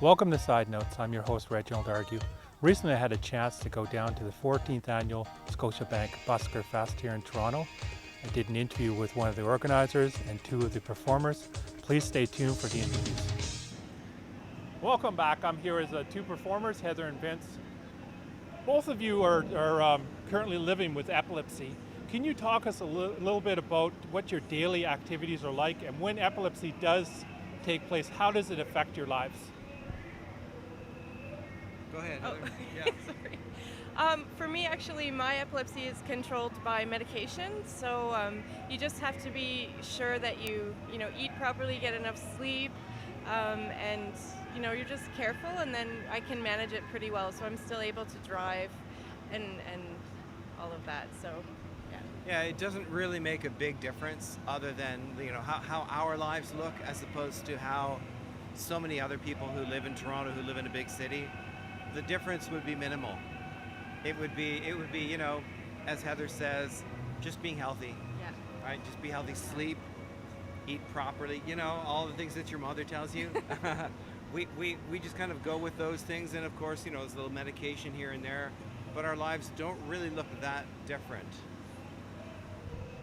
Welcome to Side Notes. I'm your host, Reginald Argue. Recently I had a chance to go down to the 14th annual Scotiabank Buskerfest here in Toronto. I did an interview with one of the organizers and two of the performers. Please stay tuned for the interviews. Welcome back. I'm here with two performers, Heather and Vince. Both of you are currently living with epilepsy. Can you talk us a little bit about what your daily activities are like, and when epilepsy does take place, how does it affect your lives? Go ahead, Oh, Heather. Yeah. sorry. For me, actually, my epilepsy is controlled by medication. So you just have to be sure that you eat properly, get enough sleep, and you're just careful. And then I can manage it pretty well. So I'm still able to drive, and all of that. So yeah. Yeah, it doesn't really make a big difference other than how our lives look as opposed to how so many other people who live in Toronto, who live in a big city. The difference would be minimal. It would be, as Heather says, just being healthy. Yeah. Right? Just be healthy, sleep, eat properly, all the things that your mother tells you. we just kind of go with those things, and of course, there's a little medication here and there, but our lives don't really look that different.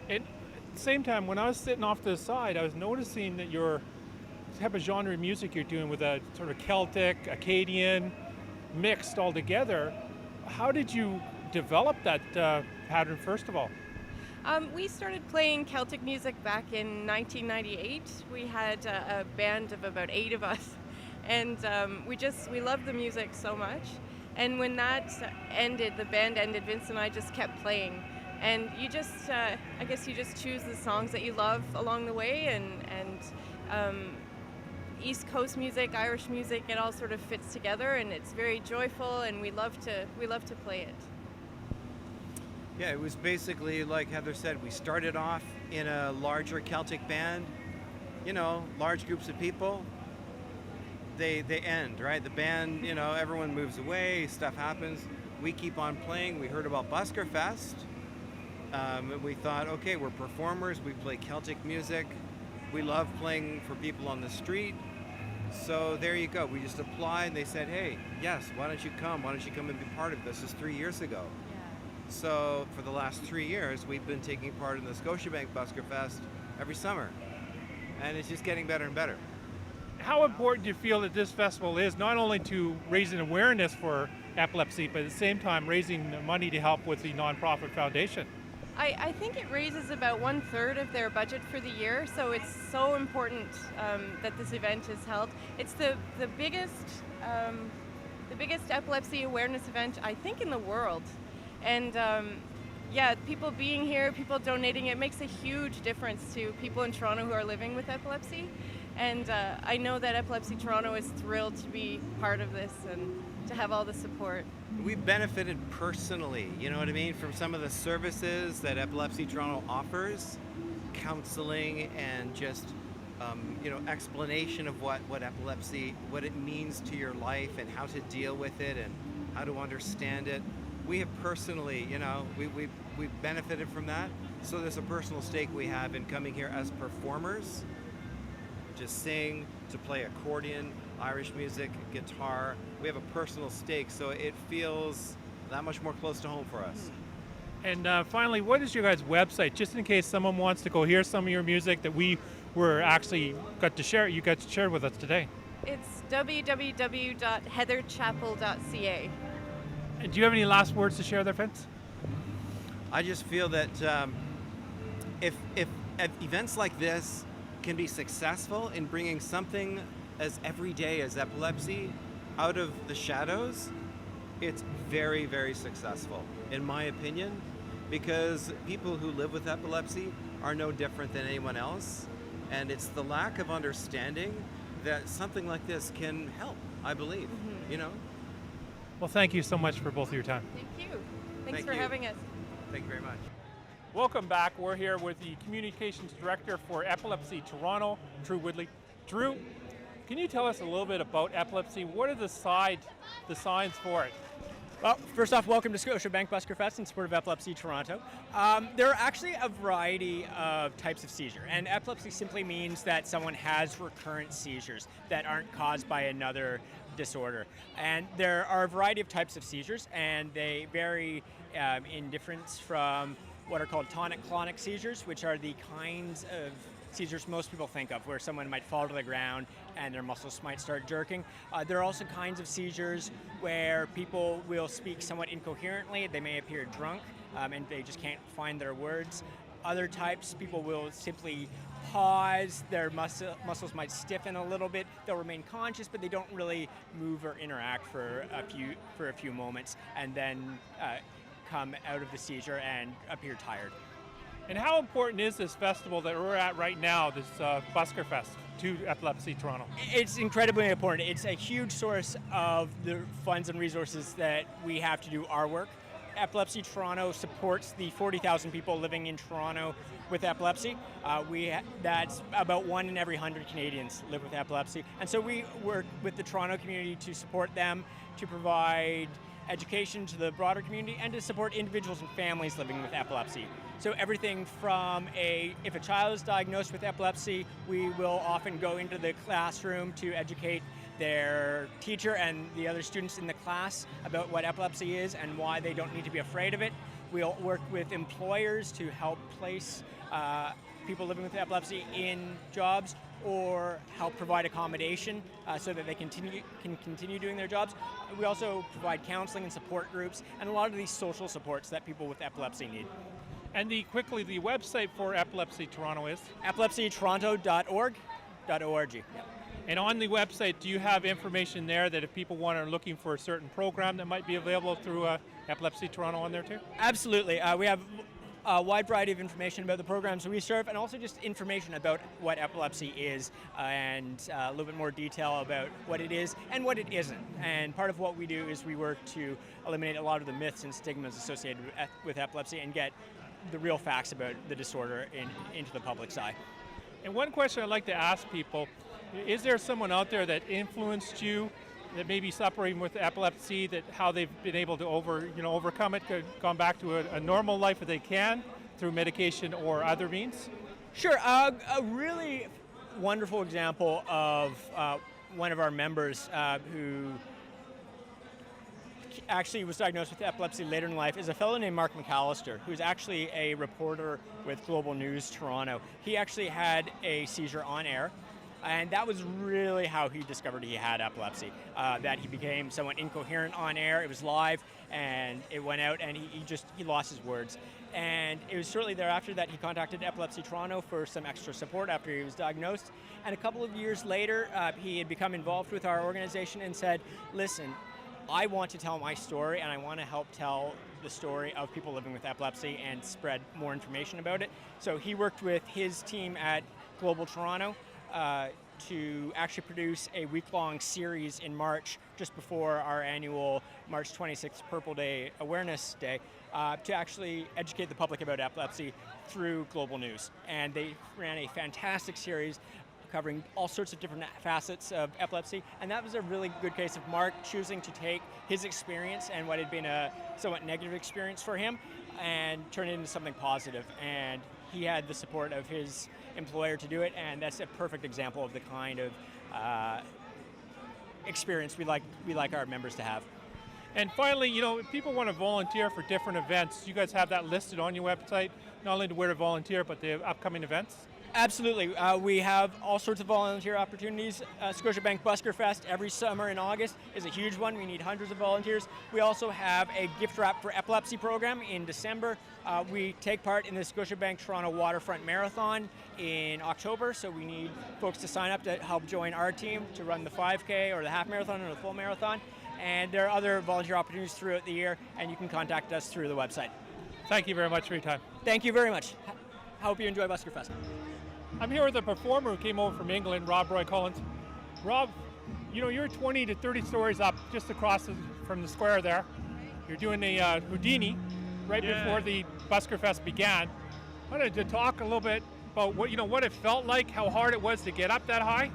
And at the same time, when I was sitting off to the side, I was noticing that your type of genre of music you're doing with a sort of Celtic, Acadian, mixed all together. How did you develop that pattern, first of all? We started playing Celtic music back in 1998. We had a band of about 8 of us, and we loved the music so much. And when that ended, the band ended, Vince and I just kept playing. And you just, I guess you just choose the songs that you love along the way, and East Coast music, Irish music, it all sort of fits together, and it's very joyful, and we love to play it. Yeah, it was basically like Heather said, we started off in a larger Celtic band, large groups of people. They end, right? The band, everyone moves away, stuff happens. We keep on playing. We heard about Buskerfest. And we thought, okay, we're performers, we play Celtic music. We love playing for people on the street. So there you go. We just applied. They said, hey, yes, why don't you come? Why don't you come and be part of this? This is 3 years ago. Yeah. So for the last 3 years, we've been taking part in the Scotiabank Buskerfest every summer. And it's just getting better and better. How important do you feel that this festival is, not only to raising awareness for epilepsy, but at the same time raising money to help with the nonprofit foundation? I think it raises about 1/3 of their budget for the year, so it's so important that this event is held. It's the biggest epilepsy awareness event, I think, in the world. And people being here, people donating, it makes a huge difference to people in Toronto who are living with epilepsy. And I know that Epilepsy Toronto is thrilled to be part of this and to have all the support. We've benefited personally, from some of the services that Epilepsy Toronto offers, counseling and just, explanation of what epilepsy, what it means to your life and how to deal with it and how to understand it. We have personally, we've benefited from that. So there's a personal stake we have in coming here as performers, to sing, to play accordion, Irish music, guitar. We have a personal stake, so it feels that much more close to home for us. And finally, what is your guys' website, just in case someone wants to go hear some of your music that we were actually got to share with us today? It's www.heatherchappell.ca. And do you have any last words to share there, Vince? I just feel that if events like this can be successful in bringing something as everyday as epilepsy out of the shadows, it's very, very successful, in my opinion, because people who live with epilepsy are no different than anyone else, and it's the lack of understanding that something like this can help, I believe, Well, thank you so much for both of your time. Thank you. Thanks Thank for you. having us. Thank you very much. Welcome back. We're here with the Communications Director for Epilepsy Toronto, Drew Woodley. Drew, can you tell us a little bit about epilepsy? What are the signs for it? Well, first off, welcome to Scotiabank Buskerfest in support of Epilepsy Toronto. There are actually a variety of types of seizure, and epilepsy simply means that someone has recurrent seizures that aren't caused by another disorder. And there are a variety of types of seizures, and they vary in difference from what are called tonic-clonic seizures, which are the kinds of seizures most people think of, where someone might fall to the ground and their muscles might start jerking. There are also kinds of seizures where people will speak somewhat incoherently. They may appear drunk and they just can't find their words. Other types, people will simply pause, their muscles might stiffen a little bit, they'll remain conscious, but they don't really move or interact for a few moments, and then come out of the seizure and appear tired. And how important is this festival that we're at right now, this Buskerfest, to Epilepsy Toronto? It's incredibly important. It's a huge source of the funds and resources that we have to do our work. Epilepsy Toronto supports the 40,000 people living in Toronto with epilepsy. That's about 1 in every 100 Canadians live with epilepsy. And so we work with the Toronto community to support them, to provide education to the broader community, and to support individuals and families living with epilepsy. So everything from if a child is diagnosed with epilepsy, we will often go into the classroom to educate their teacher and the other students in the class about what epilepsy is and why they don't need to be afraid of it. We'll work with employers to help place people living with epilepsy in jobs, or help provide accommodation so that they can continue doing their jobs. We also provide counseling and support groups and a lot of these social supports that people with epilepsy need. And the website for Epilepsy Toronto is? epilepsytoronto.org. Yep. And on the website, do you have information there that if people are looking for a certain program that might be available through Epilepsy Toronto on there too? Absolutely. We have a wide variety of information about the programs we serve, and also just information about what epilepsy is, and a little bit more detail about what it is and what it isn't. And part of what we do is we work to eliminate a lot of the myths and stigmas associated with epilepsy and get the real facts about the disorder into the public's eye. And one question I'd like to ask people, is there someone out there that influenced you that may be suffering with epilepsy, that how they've been able to overcome it, gone back to a normal life if they can through medication or other means? Sure. A really wonderful example of one of our members who actually was diagnosed with epilepsy later in life is a fellow named Mark McAllister, who's actually a reporter with Global News Toronto. He actually had a seizure on air. And that was really how he discovered he had epilepsy, that he became somewhat incoherent on air. It was live, and it went out, and he lost his words. And it was shortly thereafter that he contacted Epilepsy Toronto for some extra support after he was diagnosed. And a couple of years later, he had become involved with our organization and said, listen, I want to tell my story, and I want to help tell the story of people living with epilepsy and spread more information about it. So he worked with his team at Global Toronto to actually produce a week-long series in March, just before our annual March 26th Purple Day Awareness Day, to actually educate the public about epilepsy through Global News. And they ran a fantastic series covering all sorts of different facets of epilepsy, and that was a really good case of Mark choosing to take his experience and what had been a somewhat negative experience for him and turn it into something positive. And he had the support of his employer to do it, and that's a perfect example of the kind of experience we like our members to have. And finally, if people want to volunteer for different events, you guys have that listed on your website, not only to where to volunteer, but the upcoming events? Absolutely. We have all sorts of volunteer opportunities. Scotiabank Buskerfest every summer in August is a huge one. We need hundreds of volunteers. We also have a gift wrap for epilepsy program in December. We take part in the Scotiabank Toronto Waterfront Marathon in October, so we need folks to sign up to help join our team to run the 5K or the half marathon or the full marathon. And there are other volunteer opportunities throughout the year, and you can contact us through the website. Thank you very much for your time. Thank you very much. Hope you enjoy Buskerfest. I'm here with a performer who came over from England, Rob Roy Collins. Rob, you're 20 to 30 stories up just across from the square there. You're doing a Houdini right before the Buskerfest began. I wanted to talk a little bit about what it felt like, how hard it was to get up that high.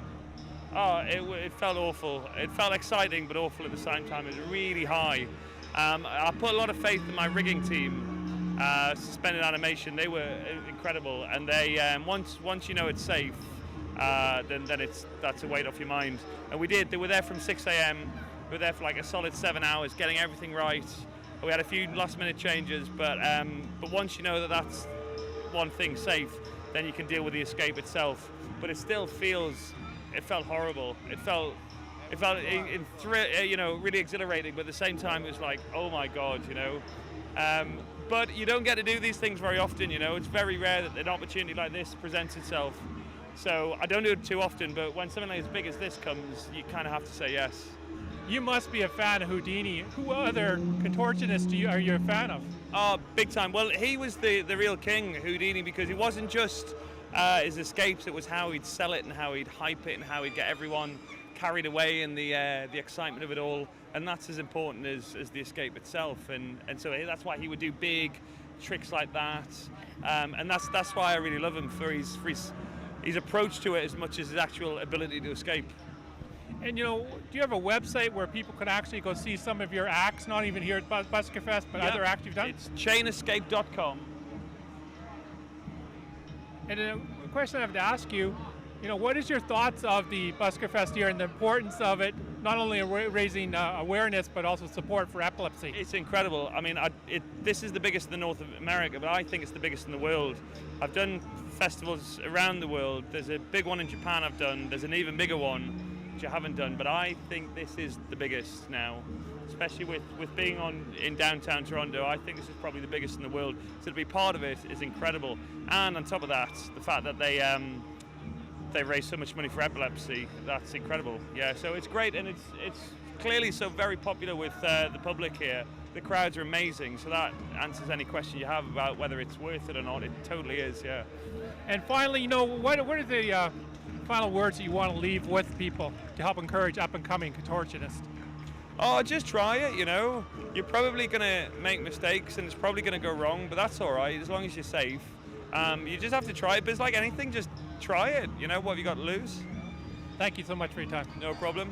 Oh, it felt awful. It felt exciting but awful at the same time. It was really high. I put a lot of faith in my rigging team, Suspended Animation. They were incredible, and they once you know it's safe, then that's a weight off your mind. And we did. They were there from 6 a.m. We were there for like a solid 7 hours, getting everything right. We had a few last-minute changes, but once you know that that's one thing safe, then you can deal with the escape itself. But it still felt horrible. It felt really exhilarating, but at the same time it was like, oh my God, you know. But you don't get to do these things very often, you know. It's very rare that an opportunity like this presents itself. So I don't do it too often, but when something as big as this comes, you kind of have to say yes. You must be a fan of Houdini. Who other contortionists are you a fan of? Oh, big time. Well, he was the real king, Houdini, because it wasn't just his escapes, it was how he'd sell it and how he'd hype it and how he'd get everyone carried away in the excitement of it all. And that's as important as the escape itself. And so that's why he would do big tricks like that. And that's why I really love him, for his approach to it as much as his actual ability to escape. And do you have a website where people could actually go see some of your acts, not even here at Buskerfest, but other acts you've done? It's chainescape.com. And a question I have to ask you, what is your thoughts of the Buskerfest here and the importance of it, not only raising awareness, but also support for epilepsy? It's incredible. I mean, this is the biggest in North America, but I think it's the biggest in the world. I've done festivals around the world. There's a big one in Japan I've done. There's an even bigger one which I haven't done, but I think this is the biggest now, especially with being in downtown Toronto. I think this is probably the biggest in the world, so to be part of it is incredible. And on top of that, the fact that they raise so much money for epilepsy, that's incredible. Yeah, so it's great, and it's clearly so very popular with the public here. The crowds are amazing, so that answers any question you have about whether it's worth it or not. It totally is, yeah. And finally, what are the final words that you want to leave with people to help encourage up-and-coming contortionists? Oh, just try it, You're probably going to make mistakes and it's probably going to go wrong, but that's all right, as long as you're safe. You just have to try it, but it's like anything, just try it. What have you got to lose? Thank you so much for your time. No problem.